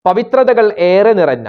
പവിത്രതകൾ ഏറെ നിറഞ്ഞ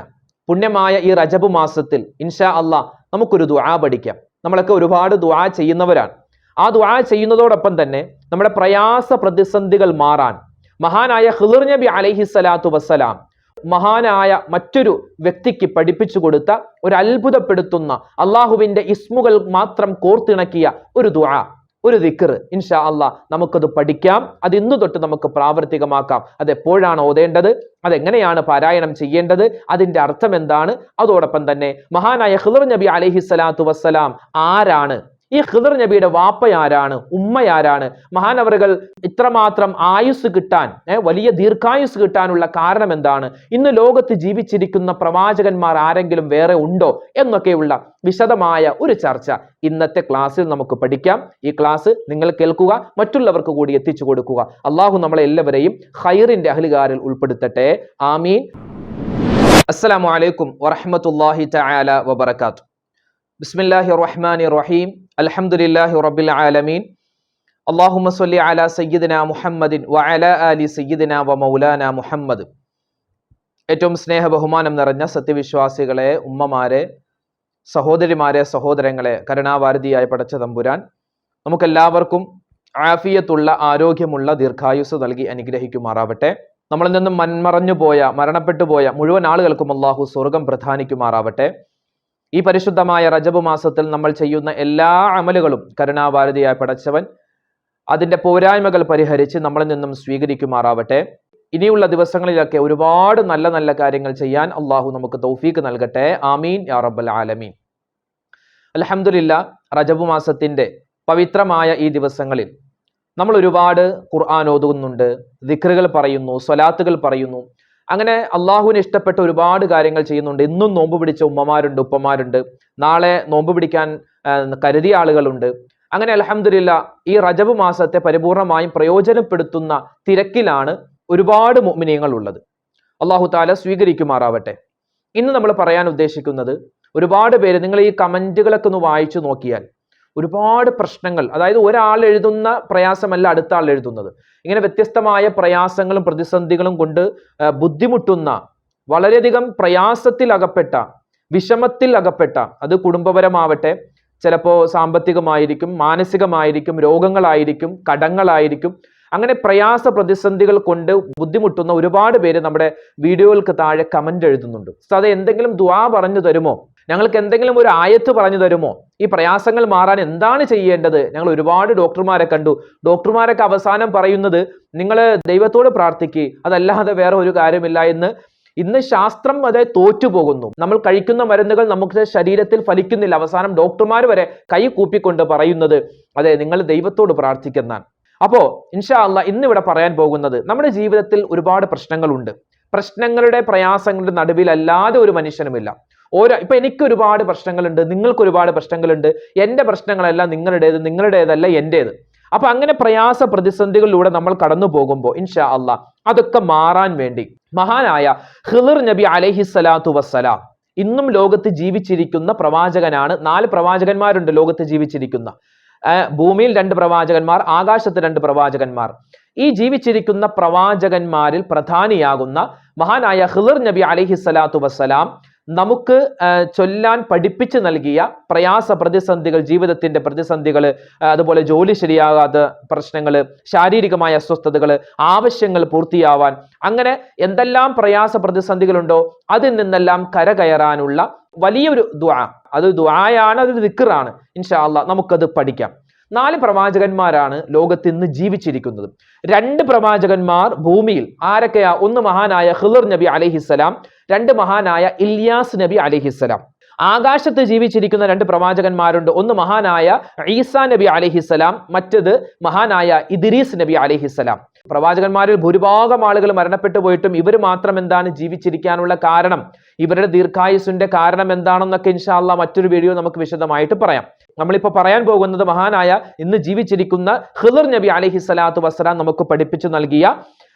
പുണ്യമായ ഈ റജബ് മാസത്തിൽ ഇൻഷാ അള്ളാഹ് നമുക്കൊരു ദുആ പഠിക്കാം. നമ്മളൊക്കെ ഒരുപാട് ദുആ ചെയ്യുന്നവരാണ്. ആ ദുആ ചെയ്യുന്നതോടൊപ്പം തന്നെ നമ്മുടെ പ്രയാസ പ്രതിസന്ധികൾ മാറാൻ മഹാനായ ഖിളിർ നബി അലൈഹിസ്സലാത്തു വസ്സലാം മഹാനായ മറ്റൊരു വ്യക്തിക്ക് പഠിപ്പിച്ചു കൊടുത്ത ഒരു അത്ഭുതപ്പെടുത്തുന്ന അള്ളാഹുവിന്റെ ഇസ്മുകൾ മാത്രം കോർത്തിണക്കിയ ഒരു ദുആ, ഒരു ദിക്ർ ഇൻഷാ അള്ളാഹ് നമുക്കത് പഠിക്കാം. അത് ഇന്നു തൊട്ട് നമുക്ക് പ്രാവർത്തികമാക്കാം. അതെപ്പോഴാണ് ഓതേണ്ടത്, അതെങ്ങനെയാണ് പാരായണം ചെയ്യേണ്ടത്, അതിന്റെ അർത്ഥം എന്താണ്, അതോടൊപ്പം തന്നെ മഹാനായ ഖിളിർ നബി അലൈഹിസ്സലാത്തു വസ്സലാം ആരാണ്, ഈ ഖിളിർ നബിയുടെ വാപ്പയാരാണ്, ഉമ്മയാരാണ്, മഹാനവറുകൾ ഇത്രമാത്രം ആയുസ് കിട്ടാൻ, വലിയ ദീർഘായുസ് കിട്ടാനുള്ള കാരണം എന്താണ്, ഇന്ന് ലോകത്ത് ജീവിച്ചിരിക്കുന്ന പ്രവാചകന്മാർ ആരെങ്കിലും വേറെ ഉണ്ടോ എന്നൊക്കെയുള്ള വിശദമായ ഒരു ചർച്ച ഇന്നത്തെ ക്ലാസ്സിൽ നമുക്ക് പഠിക്കാം. ഈ ക്ലാസ് നിങ്ങൾ കേൾക്കുക, മറ്റുള്ളവർക്ക് കൂടി എത്തിച്ചു കൊടുക്കുക. അള്ളാഹു നമ്മളെ എല്ലാവരെയും ഖൈറിന്റെ അഹ്ലുകാരിൽ ഉൾപ്പെടുത്തട്ടെ. ആമീൻ. അസ്സലാമു അലൈക്കും വറഹ്മത്തുള്ളാഹി തആല വബറകാതുഹു. ബിസ്മില്ലാഹിർ റഹ്മാനിർ റഹീം. അൽഹംദുലില്ലാഹി റബ്ബിൽ ആലമീൻ. അല്ലാഹുമ്മ സ്വല്ലി അലാ സയ്യിദിനാ മുഹമ്മദിൻ വഅലാ ആലി സയ്യിദിനാ വമൗലാനാ മുഹമ്മദ്. ഏറ്റവും സ്നേഹ ബഹുമാനം നിറഞ്ഞ സത്യവിശ്വാസികളെ, ഉമ്മമാരെ, സഹോദരിമാരെ, സഹോദരങ്ങളെ, കരുണാവാരിധിയായ പടച്ച തമ്പുരാൻ നമുക്കെല്ലാവർക്കും ആഫിയത്തുള്ള ആരോഗ്യമുള്ള ദീർഘായുസ് നൽകി അനുഗ്രഹിക്കുമാറാവട്ടെ. നമ്മളിൽ നിന്നും മൺമറഞ്ഞു പോയ, മരണപ്പെട്ടു പോയ മുഴുവൻ ആളുകൾക്കും അല്ലാഹു സ്വർഗം പ്രദാനിക്കുമാറാവട്ടെ. ഈ പരിശുദ്ധമായ റജബ് മാസത്തിൽ നമ്മൾ ചെയ്യുന്ന എല്ലാ അമലുകളും കരുണാവാരിധിയായ പടച്ചവൻ അതിന്റെ പോരായ്മകൾ പരിഹരിച്ച് നമ്മളിൽ നിന്നും സ്വീകരിക്കുമാറാവട്ടെ. ഇനിയുള്ള ദിവസങ്ങളിലൊക്കെ ഒരുപാട് നല്ല നല്ല കാര്യങ്ങൾ ചെയ്യാൻ അള്ളാഹു നമുക്ക് തൗഫീക്ക് നൽകട്ടെ. ആമീൻ യാ റബ്ബൽ ആലമീൻ. അൽഹംദുലില്ലാഹ്, റജബ് മാസത്തിന്റെ പവിത്രമായ ഈ ദിവസങ്ങളിൽ നമ്മൾ ഒരുപാട് ഖുർആൻ ഓതുന്നുണ്ട്, ദിക്റുകൾ പറയുന്നു, സ്വലാത്തുകൾ പറയുന്നു. അങ്ങനെ അള്ളാഹുവിന് ഇഷ്ടപ്പെട്ട ഒരുപാട് കാര്യങ്ങൾ ചെയ്യുന്നുണ്ട്. ഇന്നും നോമ്പ് പിടിച്ച ഉമ്മമാരുണ്ട്, ഉപ്പമാരുണ്ട്, നാളെ നോമ്പ് പിടിക്കാൻ കരുതിയ ആളുകളുണ്ട്. അങ്ങനെ അൽഹംദുലില്ലാഹ് ഈ റജബ് മാസത്തെ പരിപൂർണമായും പ്രയോജനപ്പെടുത്തുന്ന തിരക്കിലാണ് ഒരുപാട് മുഅ്മിനീങ്ങൾ ഉള്ളത്. അള്ളാഹു തആല സ്വീകരിക്കുമാറാവട്ടെ. ഇന്ന് നമ്മൾ പറയാൻ ഉദ്ദേശിക്കുന്നത്, ഒരുപാട് പേര് നിങ്ങൾ ഈ കമന്റുകളൊക്കെ ഒന്ന് വായിച്ചു നോക്കിയാൽ ഒരുപാട് പ്രശ്നങ്ങൾ, അതായത് ഒരാൾ എഴുതുന്ന പ്രയാസമല്ല അടുത്ത ആൾ എഴുതുന്നത്, ഇങ്ങനെ വ്യത്യസ്തമായ പ്രയാസങ്ങളും പ്രതിസന്ധികളും കൊണ്ട് ബുദ്ധിമുട്ടുന്ന, വളരെയധികം പ്രയാസത്തിൽ അകപ്പെട്ട, വിഷമത്തിൽ അകപ്പെട്ട, അത് കുടുംബപരമാവട്ടെ, ചിലപ്പോൾ സാമ്പത്തികമായിരിക്കും, മാനസികമായിരിക്കും, രോഗങ്ങളായിരിക്കും, കടങ്ങളായിരിക്കും, അങ്ങനെ പ്രയാസ പ്രതിസന്ധികൾ കൊണ്ട് ബുദ്ധിമുട്ടുന്ന ഒരുപാട് പേര് നമ്മുടെ വീഡിയോകൾക്ക് താഴെ കമന്റ് എഴുതുന്നുണ്ട്. അത് എന്തെങ്കിലും ദുആ പറഞ്ഞു തരുമോ, ഞങ്ങൾക്ക് എന്തെങ്കിലും ഒരു ആയത്ത് പറഞ്ഞു തരുമോ, ഈ പ്രയാസങ്ങൾ മാറാൻ എന്താണ് ചെയ്യേണ്ടത്? ഞങ്ങൾ ഒരുപാട് ഡോക്ടർമാരെ കണ്ടു. ഡോക്ടർമാരൊക്കെ അവസാനം പറയുന്നത് നിങ്ങൾ ദൈവത്തോട് പ്രാർത്ഥിക്കുക, അതല്ലാതെ വേറെ ഒരു കാര്യമില്ല എന്ന്. ഇന്ന് ശാസ്ത്രം അതെ തോറ്റുപോകുന്നു. നമ്മൾ കഴിക്കുന്ന മരുന്നുകൾ നമുക്ക് ശരീരത്തിൽ ഫലിക്കുന്നില്ല. അവസാനം ഡോക്ടർമാർ വരെ കൈ കൂപ്പിക്കൊണ്ട് പറയുന്നത് അതെ നിങ്ങൾ ദൈവത്തോട് പ്രാർത്ഥിക്കുന്നതാണ്. അപ്പോ ഇൻഷാ അള്ളാഹ് ഇന്നിവിടെ പറയാൻ പോകുന്നത്, നമ്മുടെ ജീവിതത്തിൽ ഒരുപാട് പ്രശ്നങ്ങളുണ്ട്. പ്രശ്നങ്ങളുടെ പ്രയാസങ്ങളുടെ നടുവിലല്ലാതെ ഒരു മനുഷ്യനുമില്ല. ഇപ്പൊ എനിക്ക് ഒരുപാട് പ്രശ്നങ്ങളുണ്ട്, നിങ്ങൾക്ക് ഒരുപാട് പ്രശ്നങ്ങളുണ്ട്. എന്റെ പ്രശ്നങ്ങളല്ല നിങ്ങളുടേത്, നിങ്ങളുടേതല്ല എന്റേത്. അപ്പൊ അങ്ങനെ പ്രയാസ പ്രതിസന്ധികളിലൂടെ നമ്മൾ കടന്നു പോകുമ്പോൾ ഇൻഷാ അള്ളാഹ് അതൊക്കെ മാറാൻ വേണ്ടി മഹാനായ ഖിളിർ നബി അലൈഹിസ്സലാത്തു വസ്സലാം ഇന്നും ലോകത്ത് ജീവിച്ചിരിക്കുന്ന പ്രവാചകനാണ്. 4 പ്രവാചകന്മാരുണ്ട് ലോകത്ത് ജീവിച്ചിരിക്കുന്ന. ഭൂമിയിൽ 2 പ്രവാചകന്മാർ, ആകാശത്ത് 2 പ്രവാചകന്മാർ. ഈ ജീവിച്ചിരിക്കുന്ന പ്രവാചകന്മാരിൽ പ്രധാനിയാകുന്ന മഹാനായ ഖിളിർ നബി അലൈഹിസ്സലാത്തു വസ്സലാം നമുക്ക് ചൊല്ലാൻ പഠിപ്പിച്ചു നൽകിയ പ്രയാസ പ്രതിസന്ധികൾ, ജീവിതത്തിന്റെ പ്രതിസന്ധികൾ, അതുപോലെ ജോലി ശരിയാകാത്ത പ്രശ്നങ്ങൾ, ശാരീരികമായ അസ്വസ്ഥതകൾ, ആവശ്യങ്ങൾ പൂർത്തിയാവാൻ, അങ്ങനെ എന്തെല്ലാം പ്രയാസ പ്രതിസന്ധികളുണ്ടോ അതിൽ നിന്നെല്ലാം കരകയറാനുള്ള വലിയൊരു ദുആ, അത് ദുആയാണ്, അതൊരു ദിക്റാണ്. ഇൻഷാ അള്ളാഹ് നമുക്കത് പഠിക്കാം. 4 പ്രവാചകന്മാരാണ് ലോകത്ത് ഇന്ന് ജീവിച്ചിരിക്കുന്നത്. 2 പ്രവാചകന്മാർ ഭൂമിയിൽ ആരൊക്കെയാ? ഒന്ന് മഹാനായ ഖിളിർ നബി അലൈഹിസ്സലാം, 2 മഹാനായ ഇല്യാസ് നബി അലൈഹിസ്സലാം. ആകാശത്ത് ജീവിച്ചിരിക്കുന്ന 2 പ്രവാചകന്മാരുണ്ട്. ഒന്ന് മഹാനായ ഈസാ നബി അലൈഹിസ്സലാം, മറ്റത് മഹാനായ ഇദ്രീസ് നബി അലൈഹിസ്സലാം. പ്രവാചകന്മാരിൽ ഭൂരിഭാഗം ആളുകൾ മരണപ്പെട്ടു പോയിട്ടും ഇവർ മാത്രം എന്താണ് ജീവിച്ചിരിക്കാനുള്ള കാരണം, ഇവരുടെ ദീർഘായുസിന്റെ കാരണം എന്താണെന്നൊക്കെ ഇൻഷാ അള്ളാഹ് മറ്റൊരു വീഡിയോ നമുക്ക് വിശദമായിട്ട് പറയാം. നമ്മളിപ്പോ പറയാൻ പോകുന്നത് മഹാനായ ഇന്ന് ജീവിച്ചിരിക്കുന്ന ഖിളിർ നബി അലൈഹിസ്സലാത്തു വസ്സലാം നമുക്ക് പഠിപ്പിച്ചു നൽകിയ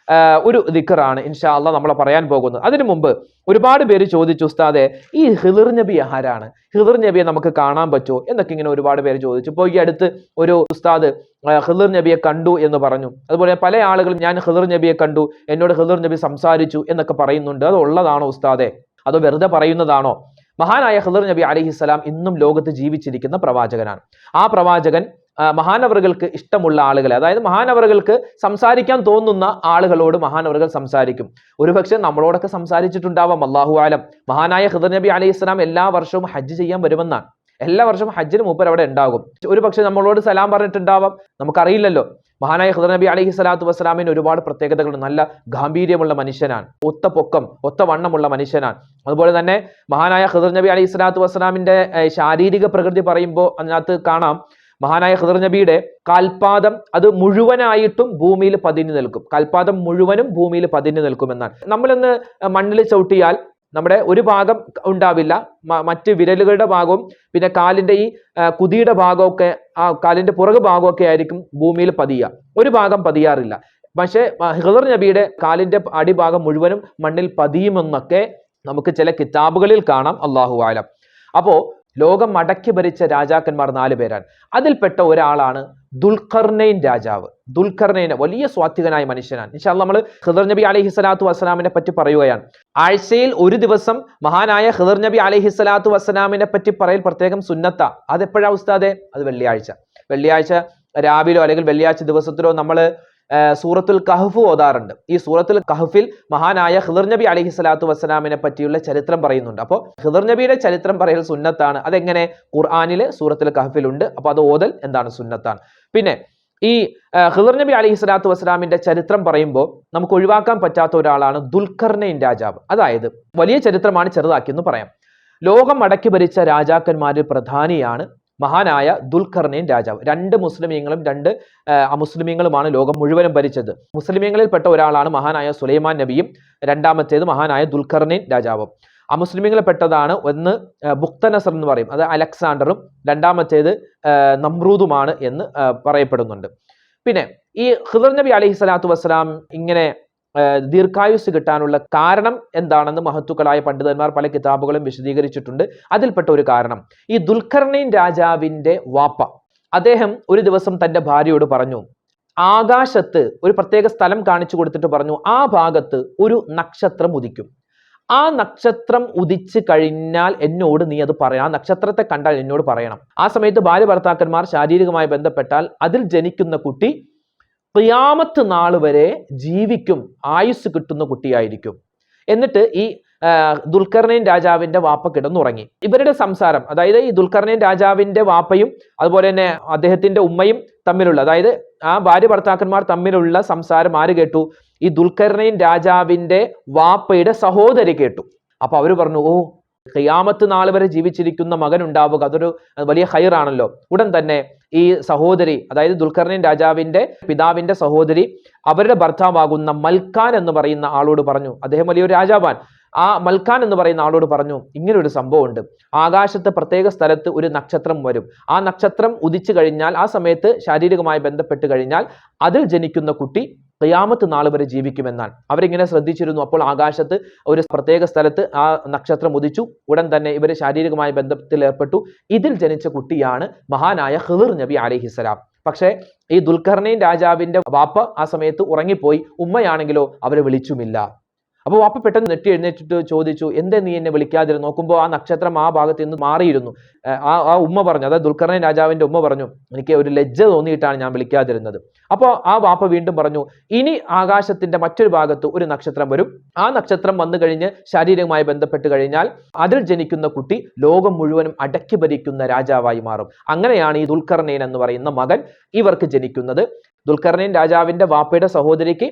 ഒരു ദിക്റാണ് ഇൻഷാ അള്ളാഹ് നമ്മൾ പറയാൻ പോകുന്നത്. അതിനു മുമ്പ് ഒരുപാട് പേര് ചോദിച്ചു, ഉസ്താദെ ഈ ഖിളിർ നബി ആരാണ്, ഖിളിർ നബിയെ നമുക്ക് കാണാൻ പറ്റുമോ എന്നൊക്കെ ഇങ്ങനെ ഒരുപാട് പേര് ചോദിച്ചു. ഇപ്പോൾ ഈ അടുത്ത് ഒരു ഉസ്താദ് ഖിളിർ നബിയെ കണ്ടു എന്ന് പറഞ്ഞു. അതുപോലെ പല ആളുകളും ഞാൻ ഖിളിർ നബിയെ കണ്ടു, എന്നോട് ഖിളിർ നബി സംസാരിച്ചു എന്നൊക്കെ പറയുന്നുണ്ട്. അത് ഉള്ളതാണോ ഉസ്താദെ, അതോ വെറുതെ പറയുന്നതാണോ? മഹാനായ ഖിളിർ നബി അലൈഹിസ്സലാം ഇന്നും ലോകത്ത് ജീവിച്ചിരിക്കുന്ന പ്രവാചകനാണ്. ആ പ്രവാചകൻ മഹാനവറുകൾക്ക് ഇഷ്ടമുള്ള ആളുകളെ, അതായത് മഹാനവറുകൾക്ക് സംസാരിക്കാൻ തോന്നുന്ന ആളുകളോട് മഹാനവറുകൾ സംസാരിക്കും. ഒരുപക്ഷെ നമ്മളോടൊക്കെ സംസാരിച്ചിട്ടുണ്ടാവാം, അല്ലാഹു ആലം. മഹാനായ ഖിളിർ നബി അലൈഹിസ്സലാം എല്ലാ വർഷവും ഹജ്ജ് ചെയ്യാൻ വരുമെന്നാണ്. എല്ലാ വർഷവും ഹജ്ജിന് മൂപ്പർ അവിടെ ഉണ്ടാകും. ഒരു പക്ഷെ നമ്മളോട് സലാം പറഞ്ഞിട്ടുണ്ടാവാം, നമുക്കറിയില്ലല്ലോ. മഹാനായ ഖിളിർ നബി അലൈഹി സ്വലാത്തു വസ്സലാമിന് ഒരുപാട് പ്രത്യേകതകളുണ്ട്. നല്ല ഗാംഭീര്യമുള്ള മനുഷ്യനാണ്, ഒത്ത പൊക്കം ഒത്ത വണ്ണമുള്ള മനുഷ്യനാണ്. അതുപോലെ തന്നെ മഹാനായ ഖിളിർ നബി അലൈഹി സ്വലാത്തു വസ്സലാമിന്റെ ശാരീരിക പ്രകൃതി പറയുമ്പോൾ അതിനകത്ത് കാണാം, മഹാനായ ഖിളിർ നബിയുടെ കാൽപാദം അത് മുഴുവനായിട്ടും ഭൂമിയിൽ പതിഞ്ഞു നിൽക്കും. കാൽപാദം മുഴുവനും ഭൂമിയിൽ പതിഞ്ഞു നിൽക്കുമെന്നാണ്. നമ്മളിന്ന് മണ്ണിൽ ചവിട്ടിയാൽ നമ്മുടെ ഒരു ഭാഗം ഉണ്ടാവില്ല, മറ്റ് വിരലുകളുടെ ഭാഗവും പിന്നെ കാലിന്റെ ഈ കുതിയുടെ ഭാഗമൊക്കെ, ആ കാലിന്റെ പുറകു ഭാഗമൊക്കെ ആയിരിക്കും ഭൂമിയിൽ പതിയുക, ഒരു ഭാഗം പതിയാറില്ല. പക്ഷേ ഖിളിർ നബിയുടെ കാലിന്റെ അടിഭാഗം മുഴുവനും മണ്ണിൽ പതിയുമെന്നൊക്കെ നമുക്ക് ചില കിതാബുകളിൽ കാണാം, അല്ലാഹു ആലം. അപ്പോ ലോകം മടക്കി ഭരിച്ച രാജാക്കന്മാർ 4 പേരാണ്. അതിൽപ്പെട്ട ഒരാളാണ് ദുൽഖർനൈൻ രാജാവ്. ദുൽഖർനൈൻ വലിയ സ്വാത്വികനായ മനുഷ്യനാണ്. ഇൻഷാ അല്ലാഹ് നമ്മൾ ഖിളിർ നബി അലൈഹി സ്വലാത്തു വസ്സലാമിനെ പറ്റി പറയുകയാണ്. ആഴ്ചയിൽ ഒരു ദിവസം മഹാനായ ഖിളിർ നബി അലൈഹി സ്വലാത്തു വസ്സലാമിനെ പറ്റി പറയൽ പ്രത്യേകം സുന്നത്താ. അതെപ്പോഴാ ഉസ്താദെ? അത് വെള്ളിയാഴ്ച രാവിലോ അല്ലെങ്കിൽ വെള്ളിയാഴ്ച ദിവസത്തിലോ നമ്മൾ സൂറത്തുൽ കഹ്ഫ് ഓതാറുണ്ട്. ഈ സൂറത്തുൽ കഹ്ഫിൽ മഹാനായ ഖിളിർ നബി അലൈഹി സ്വലാത്തു വസ്സലാമിനെ പറ്റിയുള്ള ചരിത്രം പറയുന്നുണ്ട്. അപ്പോൾ ഖിളിർ നബിയുടെ ചരിത്രം പറയൽ സുന്നത്താണ്. അതെങ്ങനെ? ഖുർആനിലെ സൂറത്തുൽ കഹ്ഫിലുണ്ട്. അപ്പോൾ അത് ഓതൽ എന്താണ്? സുന്നത്താണ്. പിന്നെ ഈ ഖിളിർ നബി അലൈഹി സ്വലാത്തു വസ്സലാമിന്റെ ചരിത്രം പറയുമ്പോൾ നമുക്ക് ഒഴിവാക്കാൻ പറ്റാത്ത ഒരാളാണ് ദുൽഖർനൈൻ രാജാവ്. അതായത് വലിയ ചരിത്രമാണ്, ചെറുതാക്കി എന്ന് പറയാം. ലോകം അടക്കി ഭരിച്ച രാജാക്കന്മാരിൽ പ്രധാനിയാണ് മഹാനായ ദുൽഖർനൈൻ രാജാവ്. 2 മുസ്ലിമീങ്ങളും 2 അമുസ്ലിമീങ്ങളുമാണ് ലോകം മുഴുവനും ഭരിച്ചത്. മുസ്ലിമീങ്ങളിൽപ്പെട്ട ഒരാളാണ് മഹാനായ സുലൈമാൻ നബിയും, രണ്ടാമത്തേത് മഹാനായ ദുൽഖർനൈൻ രാജാവും. അമുസ്ലിമീങ്ങളിൽപ്പെട്ടതാണ് ഒന്ന് ബുക്തനസർ എന്ന് പറയും, അത് അലക്സാണ്ടറും, രണ്ടാമത്തേത് നമ്രൂദുമാണ് എന്ന് പറയപ്പെടുന്നുണ്ട്. പിന്നെ ഈ ഖിളിർ നബി അലൈഹി സ്വലാത്തു വസ്സലാം ഇങ്ങനെ ദീർഘായുസ് കിട്ടാനുള്ള കാരണം എന്താണെന്ന് മഹത്തുക്കളായ പണ്ഡിതന്മാർ പല കിതാബുകളും വിശദീകരിച്ചിട്ടുണ്ട്. അതിൽപ്പെട്ട ഒരു കാരണം, ഈ ദുൽഖർനൈൻ രാജാവിന്റെ വാപ്പ അദ്ദേഹം ഒരു ദിവസം തന്റെ ഭാര്യയോട് പറഞ്ഞു, ആകാശത്ത് ഒരു പ്രത്യേക സ്ഥലം കാണിച്ചു കൊടുത്തിട്ട് പറഞ്ഞു, ആ ഭാഗത്ത് ഒരു നക്ഷത്രം ഉദിക്കും, ആ നക്ഷത്രം ഉദിച്ചു കഴിഞ്ഞാൽ എന്നോട് നീ അത് പറയണം, ആ നക്ഷത്രത്തെ കണ്ടാൽ എന്നോട് പറയണം. ആ സമയത്ത് ഭാര്യ ഭർത്താക്കന്മാർ ശാരീരികമായി ബന്ധപ്പെട്ടാൽ അതിൽ ജനിക്കുന്ന കുട്ടി ഖിയാമത്ത് നാൾ വരെ ജീവിക്കും, ആയുസ് കിട്ടുന്ന കുട്ടിയായിരിക്കും. എന്നിട്ട് ഈ ദുൽഖർനൈൻ രാജാവിന്റെ വാപ്പ കിടന്നുറങ്ങി. ഇവരുടെ സംസാരം, അതായത് ഈ ദുൽഖർനൈൻ രാജാവിന്റെ വാപ്പയും അതുപോലെ തന്നെ അദ്ദേഹത്തിന്റെ ഉമ്മയും തമ്മിലുള്ള, അതായത് ആ ഭാര്യ ഭർത്താക്കന്മാർ തമ്മിലുള്ള സംസാരം ആര് കേട്ടു? ഈ ദുൽഖർനൈൻ രാജാവിന്റെ വാപ്പയുടെ സഹോദരി കേട്ടു. അപ്പൊ അവര് പറഞ്ഞു, ഓ, ഖിയാമത്ത് നാൾ വരെ ജീവിച്ചിരിക്കുന്ന മകൻ ഉണ്ടാവുക, അതൊരു വലിയ ഖൈറാണല്ലോ. ഉടൻ തന്നെ ഈ സഹോദരി, അതായത് ദുൽഖർനൈൻ രാജാവിന്റെ പിതാവിന്റെ സഹോദരി അവരുടെ ഭർത്താവാകുന്ന മൽക്കാൻ എന്ന് പറയുന്ന ആളോട് പറഞ്ഞു, അദ്ദേഹം വലിയൊരു രാജാവാൻ, ആ മൽക്കാൻ എന്ന് പറയുന്ന ആളോട് പറഞ്ഞു, ഇങ്ങനെ ഒരു സംഭവം ഉണ്ട്, ആകാശത്തെ പ്രത്യേക സ്ഥലത്ത് ഒരു നക്ഷത്രം വരും, ആ നക്ഷത്രം ഉദിച്ചു കഴിഞ്ഞാൽ, ആ സമയത്ത് ശാരീരികമായി ബന്ധപ്പെട്ട് കഴിഞ്ഞാൽ അതിൽ ജനിക്കുന്ന കുട്ടി ഖിയാമത്ത് നാൾ വരെ ജീവിക്കുമെന്നാണ്. അവരിങ്ങനെ ശ്രദ്ധിച്ചിരുന്നു. അപ്പോൾ ആകാശത്ത് ഒരു പ്രത്യേക സ്ഥലത്ത് ആ നക്ഷത്രം ഉദിച്ചു. ഉടൻ തന്നെ ഇവർ ശാരീരികമായ ബന്ധത്തിൽ ഏർപ്പെട്ടു. ഇതിൽ ജനിച്ച കുട്ടിയാണ് മഹാനായ ഖിളിർ നബി അലൈഹിസ്സലാം. പക്ഷേ ഈ ദുൽഖർനൈൻ രാജാവിന്റെ വാപ്പ ആ സമയത്ത് ഉറങ്ങിപ്പോയി. ഉമ്മയാണെങ്കിലോ അവരെ വിളിച്ചുമില്ല. അപ്പോൾ വാപ്പ പെട്ടെന്ന് നെറ്റി എഴുന്നേറ്റിട്ട് ചോദിച്ചു, എന്തേ നീ എന്നെ വിളിക്കാതിരുന്നു? നോക്കുമ്പോൾ ആ നക്ഷത്രം ആ ഭാഗത്ത് നിന്ന് മാറിയിരുന്നു. ആ ഉമ്മ പറഞ്ഞു, അതായത് ദുൽഖർനൈൻ രാജാവിന്റെ ഉമ്മ പറഞ്ഞു, എനിക്ക് ഒരു ലജ്ജ തോന്നിയിട്ടാണ് ഞാൻ വിളിക്കാതിരുന്നത്. അപ്പോൾ ആ വാപ്പ വീണ്ടും പറഞ്ഞു, ഇനി ആകാശത്തിന്റെ മറ്റൊരു ഭാഗത്ത് ഒരു നക്ഷത്രം വരും, ആ നക്ഷത്രം വന്നു കഴിഞ്ഞ് ശാരീരികമായി ബന്ധപ്പെട്ട് കഴിഞ്ഞാൽ അതിൽ ജനിക്കുന്ന കുട്ടി ലോകം മുഴുവനും അടക്കി ഭരിക്കുന്ന രാജാവായി മാറും. അങ്ങനെയാണ് ഈ ദുൽഖർനൈൻ എന്ന് പറയുന്ന മകൻ ഇവർക്ക് ജനിക്കുന്നത്. ദുൽഖർനൈൻ രാജാവിന്റെ വാപ്പയുടെ സഹോദരിക്ക്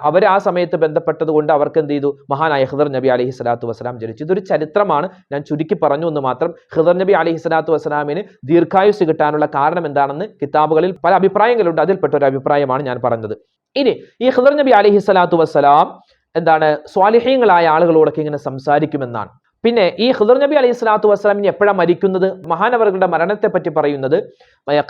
അവർ ആ സമയത്ത് ബന്ധപ്പെട്ടത് കൊണ്ട് അവർക്ക് എന്ത് ചെയ്തു? മഹാനായ ഖിളിർ നബി അലൈഹി സ്വലാത്തു വസ്സലാം ജനിച്ചു. ഇതൊരു ചരിത്രമാണ്, ഞാൻ ചുരുക്കി പറഞ്ഞു എന്ന് മാത്രം. ഖിളിർ നബി അലൈഹി സ്വലാത്തു വസ്സലാമിന് ദീർഘായുസ് കിട്ടാനുള്ള കാരണം എന്താണെന്ന് കിതാബുകളിൽ പല അഭിപ്രായങ്ങളുണ്ട്. അതിൽപ്പെട്ട ഒരു അഭിപ്രായമാണ് ഞാൻ പറഞ്ഞത്. ഇനി ഈ ഖിളിർ നബി അലൈഹി സ്വലാത്തു വസ്സലാം എന്താണ് സ്വാലിഹീങ്ങളായ ആളുകളോടൊക്കെ ഇങ്ങനെ സംസാരിക്കുമെന്നാണ്. പിന്നെ ഈ ഖിദർ നബി അലൈഹി സ്വലാത്തു വസ്സലാമിന് എപ്പോഴാണ് മരിക്കുന്നത്? മഹാനവറുകളുടെ മരണത്തെ പറ്റി പറയുന്നത്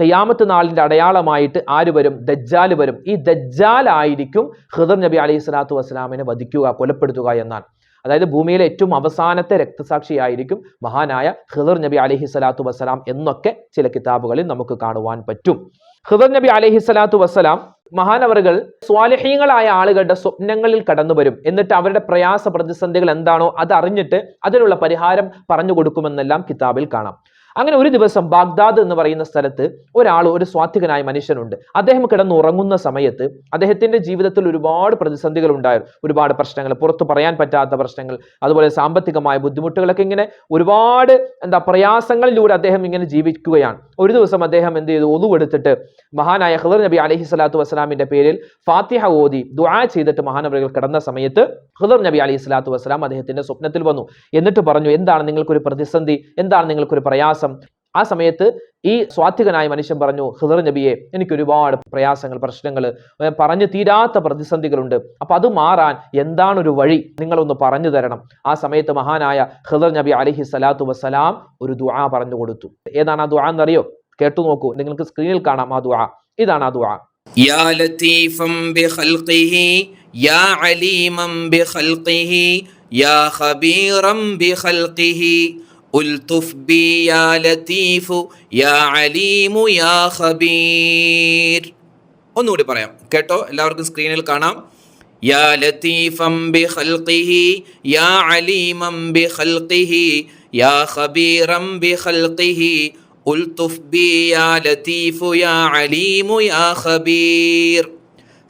ഖിയാമത്ത് നാളിന്റെ അടയാളമായിട്ട് ആര് വരും? ദജ്ജാൽ വരും. ഈ ദജ്ജാൽ ആയിരിക്കും ഖിദർ നബി അലൈഹി സ്വലാത്തു വസ്സലാമിനെ വധിക്കുക, കൊലപ്പെടുത്തുക എന്നാണ്. അതായത് ഭൂമിയിലെ ഏറ്റവും അവസാനത്തെ രക്തസാക്ഷിയായിരിക്കും മഹാനായ ഖിദർ നബി അലൈഹി സ്വലാത്തു വസ്സലാം എന്നൊക്കെ ചില കിതാബുകളിൽ നമുക്ക് കാണുവാൻ പറ്റും. ഖിദർ നബി അലൈഹി സ്വലാത്തു വസ്സലാം മഹാനവറുകൾ സ്വാലിഹീങ്ങളായ ആളുകളുടെ സ്വപ്നങ്ങളിൽ കടന്നു വരും. എന്നിട്ട് അവരുടെ പ്രയാസ പ്രതിസന്ധികൾ എന്താണോ അത് അറിഞ്ഞിട്ട് അതിനുള്ള പരിഹാരം പറഞ്ഞു കൊടുക്കുമെന്നെല്ലാം കിതാബിൽ കാണാം. അങ്ങനെ ഒരു ദിവസം ബാഗ്ദാദ് എന്ന് പറയുന്ന സ്ഥലത്ത് ഒരു സ്വാത്വികനായ മനുഷ്യനുണ്ട്. അദ്ദേഹം കിടന്നുറങ്ങുന്ന സമയത്ത് അദ്ദേഹത്തിന്റെ ജീവിതത്തിൽ ഒരുപാട് പ്രതിസന്ധികൾ ഉണ്ടായിരുന്നു. ഒരുപാട് പ്രശ്നങ്ങൾ, പുറത്തു പറയാൻ പറ്റാത്ത പ്രശ്നങ്ങൾ, അതുപോലെ സാമ്പത്തികമായ ബുദ്ധിമുട്ടുകളൊക്കെ, ഇങ്ങനെ ഒരുപാട് പ്രയാസങ്ങളിലൂടെ അദ്ദേഹം ഇങ്ങനെ ജീവിക്കുകയാണ്. ഒരു ദിവസം അദ്ദേഹം എന്ത് ചെയ്തു? ഒളു എടുത്തിട്ട് മഹാനായ ഖിദർ നബി അലൈഹി സ്വലാത്തു വസ്സലാമിന്റെ പേരിൽ ഫാത്തിഹ ഓതി ദുആ ചെയ്തിട്ട് മഹാനവറുകൾ കിടന്ന സമയത്ത് ഖിദർ നബി അലൈഹി സ്വലാത്തു വസ്സലാം അദ്ദേഹത്തിന്റെ സ്വപ്നത്തിൽ വന്നു. എന്നിട്ട് പറഞ്ഞു, എന്താണ് നിങ്ങൾക്കൊരു പ്രതിസന്ധി, എന്താണ് നിങ്ങൾക്കൊരു പ്രയാസം? ആ സമയത്ത് ഈ സ്വാത്വികനായ മനുഷ്യൻ പറഞ്ഞു, ഖിദർ നബിയെ, എനിക്ക് ഒരുപാട് പ്രയാസങ്ങൾ, പ്രശ്നങ്ങൾ, പറഞ്ഞു തീരാത്ത പ്രതിസന്ധികളുണ്ട്. അപ്പൊ അത് മാറാൻ എന്താണ് ഒരു വഴി? നിങ്ങളൊന്ന് പറഞ്ഞു തരണം. ആ സമയത്ത് മഹാനായ ഖിദർ നബി അലൈഹി സ്വലാത്തു വസ്സലാം ഒരു ദുആ പറഞ്ഞു കൊടുത്തു. ഏതാണ് ആ ദുആ എന്നറിയോ? കേട്ടു നോക്കൂ, നിങ്ങൾക്ക് സ്ക്രീനിൽ കാണാം ആ ദുആ. ഇതാണ് ആ ദുആ. യാ ലതീഫൻ ബിഖൽഖിഹി യാ അലീമൻ ബിഖൽഖിഹി യാ ഖബീറൻ ബിഖൽഖിഹി ഉൽതുഫ് ബി യാ ലതീഫു യാ അലീമു യാ ഖബീർ. ഒന്നുകൂടി പറയാം, കേട്ടോ, എല്ലാവർക്കും സ്ക്രീനിൽ കാണാം. യാ ലതീഫൻ ബിഖൽഖിഹി യാ അലീമൻ ബിഖൽഖിഹി യാ ഖബീറൻ ബിഖൽഖിഹി ഉൽതുഫ് ബി യാ ലതീഫു യാ അലീമു യാ ഖബീർ.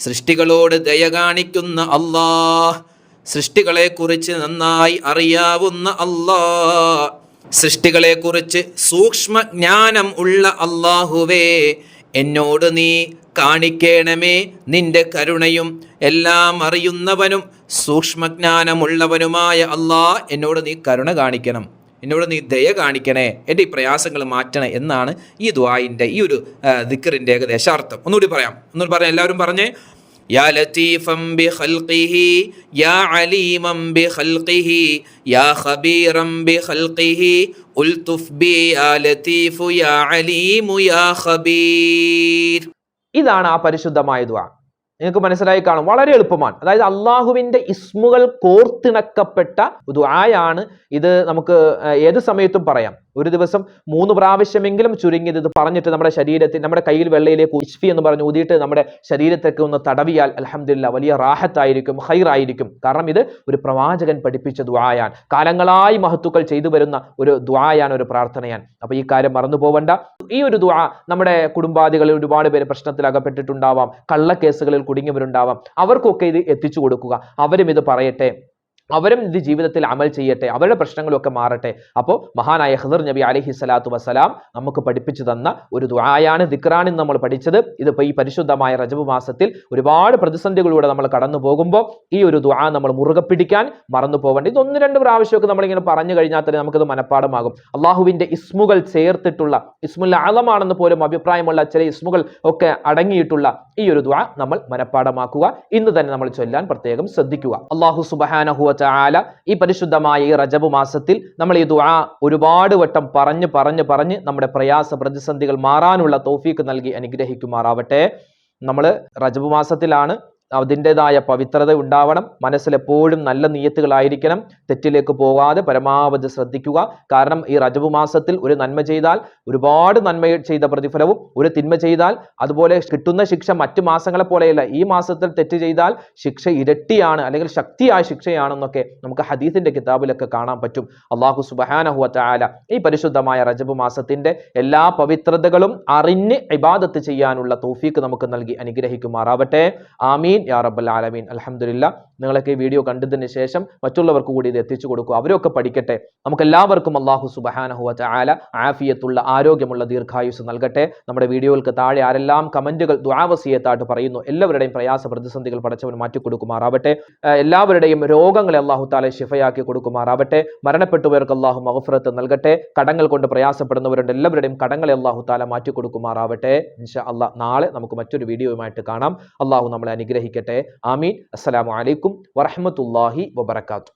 സൃഷ്ടികളോട് ദയ കാണിക്കുന്ന അല്ലാഹ്, സൃഷ്ടികളെക്കുറിച്ച് നന്നായി അറിയാവുന്ന അല്ലാഹ്, സൃഷ്ടികളെക്കുറിച്ച് സൂക്ഷ്മ ജ്ഞാനം ഉള്ള അല്ലാഹുവേ, എന്നോട് നീ കാണിക്കണമേ നിന്റെ കരുണയും. എല്ലാം അറിയുന്നവനും സൂക്ഷ്മജ്ഞാനമുള്ളവനുമായ അല്ലാഹ്, എന്നോട് നീ കരുണ കാണിക്കണം, എന്നോട് നീ ദയ കാണിക്കണേ, എൻ്റെ ഈ പ്രയാസങ്ങൾ മാറ്റണേ എന്നാണ് ഈ ദുആഇൻ്റെ, ഈ ഒരു ദിക്റിൻ്റെ ഏകദേശ അർത്ഥം. ഒന്നുകൂടി പറയാം, എല്ലാവരും പറഞ്ഞേ. യാ ലതീഫൻ ബിഖൽഖിഹി യാ അലീമൻ ബിഖൽഖിഹി യാ ഖബീറൻ ബിഖൽഖിഹി ഉൽതുഫ് ബി യാ ലതീഫു യാ അലീമു യാ ഖബീർ. ഇതാണ് ആ പരിശുദ്ധമായ ദുആ. നിങ്ങൾക്ക് മനസ്സിലായി കാണും, വളരെ എളുപ്പമാണ്. അതായത് അള്ളാഹുവിന്റെ ഇസ്മുകൾ കോർത്തിണക്കപ്പെട്ട ദുആയാണ് ഇത്. നമുക്ക് ഏത് സമയത്തും പറയാം. ഒരു ദിവസം 3 പ്രാവശ്യമെങ്കിലും ചുരുങ്ങിയത് ഇത് പറഞ്ഞിട്ട് നമ്മുടെ ശരീരത്തിൽ, നമ്മുടെ കയ്യിൽ വെള്ളയിലേക്ക് ഇഷ്ഫി എന്ന് പറഞ്ഞ് ഊതിയിട്ട് നമ്മുടെ ശരീരത്തേക്ക് ഒന്ന് തടവിയാൽ അൽഹംദുലില്ലാഹ് വലിയ റാഹത്തായിരിക്കും, ഖൈറായിരിക്കും. കാരണം ഇത് ഒരു പ്രവാചകൻ പഠിപ്പിച്ച ദുആയാണ്, കാലങ്ങളായി മഹത്തുക്കൾ ചെയ്തു വരുന്ന ഒരു ദുആയാണ്, ഒരു പ്രാർത്ഥനയാണ്. അപ്പൊ ഈ കാര്യം മറന്നു പോവണ്ട. ഈ ഒരു ദുആ നമ്മുടെ കുടുംബാദികളിൽ ഒരുപാട് പേര് പ്രശ്നത്തിൽ അകപ്പെട്ടിട്ടുണ്ടാവാം, കള്ളക്കേസുകളിൽ കുടുങ്ങിയവരുണ്ടാവാം. അവർക്കൊക്കെ ഇത് എത്തിച്ചു കൊടുക്കുക. അവരും ഇത് പറയട്ടെ, അവരും ഇത് ജീവിതത്തിൽ അമൽ ചെയ്യട്ടെ, അവരുടെ പ്രശ്നങ്ങളൊക്കെ മാറട്ടെ. അപ്പോൾ മഹാനായ ഖിദർ നബി അലൈഹി സ്വലാത്തു വസ്സലാം നമുക്ക് പഠിപ്പിച്ചു തന്ന ഒരു ദുആയാണ്, ദിക്റാണ് നമ്മൾ പഠിച്ചത്. ഇതിപ്പോൾ ഈ പരിശുദ്ധമായ റജബ് മാസത്തിൽ ഒരുപാട് പ്രതിസന്ധികളിലൂടെ നമ്മൾ കടന്നു പോകുമ്പോൾ ഈ ഒരു ദുആ നമ്മൾ മുറുകെ പിടിക്കാൻ മറന്നു പോകേണ്ട. ഇത് 1-2 പ്രാവശ്യമൊക്കെ നമ്മളിങ്ങനെ പറഞ്ഞു കഴിഞ്ഞാൽ തന്നെ നമുക്കത് മനഃപ്പാടമാകും. അള്ളാഹുവിന്റെ ഇസ്മുകൾ ചേർത്തിട്ടുള്ള, ഇസ്മുൽ അഅ്ലമാണെന്ന് പോലും അഭിപ്രായമുള്ള ചില ഇസ്മുകൾ ഒക്കെ അടങ്ങിയിട്ടുള്ള ഈ ഒരു ദുആ നമ്മൾ മനഃപ്പാടമാക്കുക. ഇന്ന് തന്നെ നമ്മൾ ചൊല്ലാൻ പ്രത്യേകം ശ്രദ്ധിക്കുക. അല്ലാഹു സുബ്ഹാനഹു വ തആല ഈ പരിശുദ്ധമായ ഈ റജബ് മാസത്തിൽ നമ്മൾ ഈ ദുആ ഒരുപാട് വട്ടം പറഞ്ഞ് നമ്മുടെ പ്രയാസ പ്രതിസന്ധികൾ മാറാനുള്ള തൗഫീഖ് നൽകി അനുഗ്രഹിക്കുമാറാവട്ടെ. നമ്മൾ റജബ് മാസത്തിലാണ്, അതിൻ്റെതായ പവിത്രത ഉണ്ടാവണം. മനസ്സിലെപ്പോഴും നല്ല നിയ്യത്തുകളായിരിക്കണം. തെറ്റിലേക്ക് പോകാതെ പരമാവധി ശ്രദ്ധിക്കുക. കാരണം ഈ റജബ് മാസത്തിൽ ഒരു നന്മ ചെയ്താൽ ഒരുപാട് നന്മ ചെയ്ത പ്രതിഫലവും, ഒരു തിന്മ ചെയ്താൽ അതുപോലെ കിട്ടുന്ന ശിക്ഷ മറ്റു മാസങ്ങളെ പോലെയല്ല. ഈ മാസത്തിൽ തെറ്റ് ചെയ്താൽ ശിക്ഷ ഇരട്ടിയാണ്, അല്ലെങ്കിൽ ശക്തിയായ ശിക്ഷയാണെന്നൊക്കെ നമുക്ക് ഹദീസിന്റെ കിതാബിലൊക്കെ കാണാൻ പറ്റും. അല്ലാഹു സുബ്ഹാനഹു വ തആല ഈ പരിശുദ്ധമായ റജബ് മാസത്തിന്റെ എല്ലാ പവിത്രതകളും അറിഞ്ഞ് ഇബാദത്ത് ചെയ്യാനുള്ള തൗഫീഖ് നമുക്ക് നൽകി അനുഗ്രഹിക്കുമാറാവട്ടെ. ആമീൻ യാ റബ്ബൽ ആലമീൻ. അൽഹംദുലില്ലാഹ്, നിങ്ങളൊക്കെ ഈ വീഡിയോ കണ്ടതിന് ശേഷം മറ്റുള്ളവർക്ക് കൂടി ഇത് എത്തിച്ചു കൊടുക്കുക, അവരൊക്കെ പഠിക്കട്ടെ. നമുക്ക് എല്ലാവർക്കും അല്ലാഹു സുബ്ഹാനഹു വ തആല ആഫിയത്തുള്ള, ആരോഗ്യമുള്ള ദീർഘായുസ് നൽകട്ടെ. നമ്മുടെ വീഡിയോകൾക്ക് താഴെ ആരെല്ലാം കമന്റുകൾ ദുആ വസിയത്തായിട്ട് പറയുന്നു, എല്ലാവരുടെയും പ്രയാസ പ്രതിസന്ധികൾ പടച്ചവൻ മാറ്റിക്കൊടുക്കുമാറാവട്ടെ. എല്ലാവരുടെയും രോഗങ്ങളെ അല്ലാഹു തആല ശിഫയാക്കി കൊടുക്കുമാറാവട്ടെ. മരണപ്പെട്ടവർക്ക് അല്ലാഹു മഗ്ഫിറത്ത് നൽകട്ടെ. കടങ്ങൾ കൊണ്ട് പ്രയാസപ്പെടുന്നവരുടെ എല്ലാവരുടെയും കടങ്ങളെ അല്ലാഹു തആല മാറ്റിക്കൊടുക്കുമാറാവട്ടെ. ഇൻഷാ അല്ലാഹ് നാളെ നമുക്ക് മറ്റൊരു വീഡിയോയുമായിട്ട് കാണാം. അല്ലാഹു നമ്മളെ അനുഗ്രഹിക്കട്ടെ. ആമീൻ. അസ്സലാമു അലൈക്കും വറഹ്മത്തുള്ളാഹി വബറകാതുഹു.